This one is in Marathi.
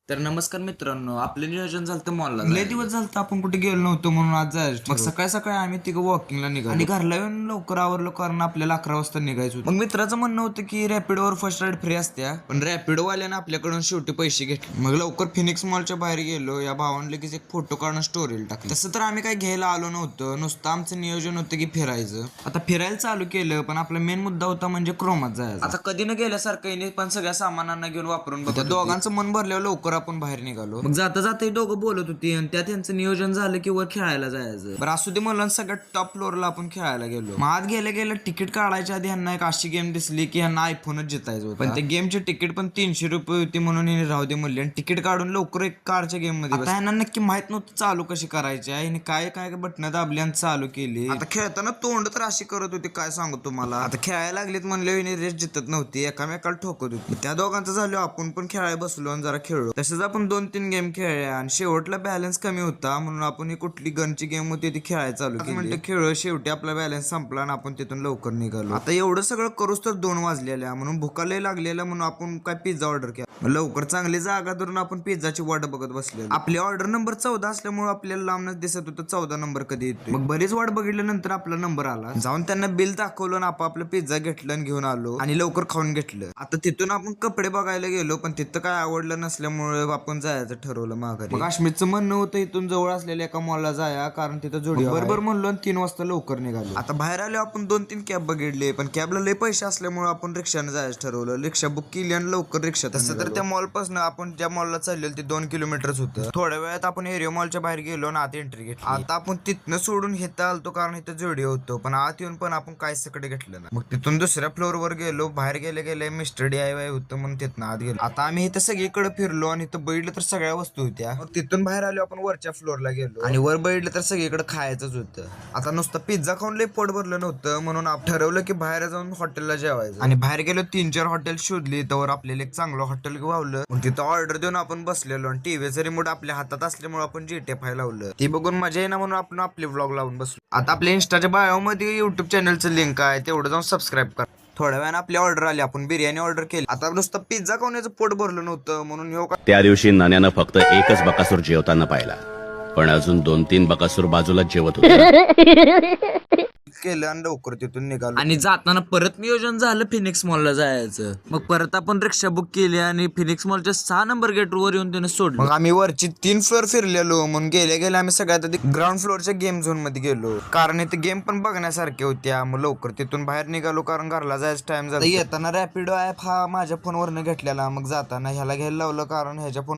तर नमस्कार मित्रांनो, आपलं नियोजन झालं मॉलला लय दिवस झालं आपण कुठे गेलो नव्हतो म्हणून आज जायचं. मग सकाळी सकाळी आम्ही तिघं वॉकिंगला निघालो आणि घरला येऊन लवकर आवरलो कारण आपल्याला 11 वाजता निघायचं होतं. मग मित्राचं म्हणणं होतं की रॅपिडोवर फर्स्ट राईड फ्री असत्या, पण रॅपिडो वाल्यानं आपल्याकडून शेवटी पैसे घेतले. मग लवकर फिनिक्स मॉलच्या बाहेर गेलो. या भावानं लगेच एक फोटो काढून स्टोरीला टाकलं. तसं तर आम्ही काय घ्यायला आलो नव्हतं, नुसतं आमचं नियोजन होतं की फिरायचं. आता फिरायला चालू केलं, पण आपला मेन मुद्दा होता म्हणजे क्रोमात जायचं. आता कधी न गेल्यासारखं येणे, पण सगळ्या सामानांना घेऊन वापरून बघा. दोघांचं मन भरल्यावर लवकर आपण बाहेर निघालो. मग जाता जाता हे दोघं बोलत होती आणि त्यात त्यांचं नियोजन झालं की वर खेळायला जायचं. बरं असू दे म्हणलं, सगळ्यात टॉप फ्लोअरला आपण खेळायला गेलो. मग आत गेल्या गेल्या तिकीट काढायच्या आधी ह्यांना एक अशी गेम दिसली की ह्यांना आयफोनच जितायचं होतं. पण त्या गेमची तिकीट पण 300 रुपये होती म्हणून हिने राहू दे म्हणले आणि तिकीट काढून लवकर एक कारच्या गेम मध्ये. आता ह्यांना नक्की माहित नव्हतं चालू कशी करायची आहे, हिने काय काय बटणं दाबली आणि चालू केली. आता खेळताना तोंड तर अशी करत होती काय सांगू तुम्हाला. आता खेळायला लागलीत म्हणले हिने रेस जितत नव्हती, एकामेकाला ठोकत होती. त्या दोघांचं झालं, आपण पण खेळायला बसलो आणि जरा खेळलो. तसंच आपण 2-3 गेम खेळल्या आणि शेवटला बॅलन्स कमी होता म्हणून आपण ही कुठली गनची गेम होती ती खेळायला चालू केली. मिनिटं खेळ शेवटी आपला बॅलन्स संपला आणि आपण तिथून लवकर निघालो. आता एवढं सगळं करूच तर 2 वाजलेल्या म्हणून भुकालही लागलेला म्हणून आपण काय पिझ्झा ऑर्डर केला. लवकर चांगली जागा धरून आपण पिझ्झाची वाट बघत बसलेलो. आपली ऑर्डर नंबर 14 असल्यामुळे आपल्याला लांबच दिसत होतं 14 नंबर कधी येतोय. मग बरीच वाट बघितल्यानंतर आपला नंबर आला. जाऊन त्यांना बिल दाखवलं आणि आपापलं पिझ्झा घेतलं आणि घेऊन आलो आणि लवकर खाऊन घेतलं. आता तिथून आपण कपडे बघायला गेलो, पण तिथं काय आवडलं नसल्यामुळे आपण जायचं ठरवलं माघारी. मग काश्मीरचं म्हणणं होतं इथून जवळ असलेल्या एका मॉलला जाया, कारण तिथं जोडी बरोबर म्हणलो आणि 3 वाजता लवकर निघालो. आता बाहेर आलो आपण 2-3 कॅब बघितले, पण कॅबला लय पैसे असल्यामुळे आपण रिक्षाने जायचं ठरवलं. रिक्षा बुक केली आणि लवकर रिक्षा. तसं तर त्या मॉल पासून आपण ज्या मॉलला चाललेलो ते 2 किलोमीटरच होतं. थोड्या वेळात आपण एरिया मॉलच्या बाहेर गेलो आणि आत एंट्री घेतली. आता आपण तिथनं सोडून इथं आलतो कारण इथं जोडी होतो, पण आत येऊन पण आपण काय सकडे घेतलं ना. मग तिथून दुसऱ्या फ्लोअर वर गेलो. बाहेर गेले गेले मिस्टर DIY होतं म्हणून तिथनं आत गेलो. आता आम्ही इथं सगळीकडे फिरलो आणि इथं बघितलं तर सगळ्या वस्तू होत्या. मग तिथून बाहेर आलो आपण वरच्या फ्लोअरला गेलो आणि वर बघितलं तर सगळीकडे खायचंच होतं. आता नुसतं पिझ्झा खाऊन लय पोट भरलं नव्हतं म्हणून आपण ठरवलं की बाहेर जाऊन हॉटेलला जेवायचं. आणि बाहेर गेलो 3-4 हॉटेल शोधली, तर आपल्याला एक चांगलं हॉटेल वावलं. मग तिथं ऑर्डर देऊन आपण बसलेलो आणि टीव्हीचं रिमोट आपल्या हातात असल्यामुळे आपण GTA लावलं. ती बघून मजा येईना म्हणून आपण आपले व्लॉग लावून बसलो. आता आपल्या इंस्टाच्या बायो मध्ये युट्यूब चॅनलचं लिंक आहे, तेवढं जाऊन सबस्क्राईब करा. थोड्या वेळाने आपली ऑर्डर आली, आपण बिर्याणी ऑर्डर केली. आता नुसतं पिझ्झा खाऊन याचं पोट भरलं नव्हतं म्हणून त्या दिवशी नाण्यानं फक्त एकच बकासूर जेवताना पाहिला, पण अजून 2-3 बकासूर बाजूला जेवत होते. केलं आणि लवकर तिथून निघालो. आणि जाताना परत नियोजन झालं फिनिक्स मॉलला जायचं. मग परत आपण रिक्षा बुक केली आणि फिनिक्स मॉलच्या 6 नंबर गेट वर येऊन त्याने सोडलं. मग आम्ही वरची 3 फ्लोअर फिरलेलो म्हणून गेल्या गेल्या आम्ही सगळ्यात आधी ग्राउंड फ्लोअरच्या गेम झोन मध्ये गेलो, कारण इथे गेम पण बघण्यासारख्या होत्या. मग लवकर तिथून बाहेर निघालो कारण घरला जायचं टाइम झाला. येताना रॅपिडो ऍप हा माझ्या फोनवरनं घेतलेला, मग जाताना ह्याला घ्यायला लावलं कारण ह्याच्या फोन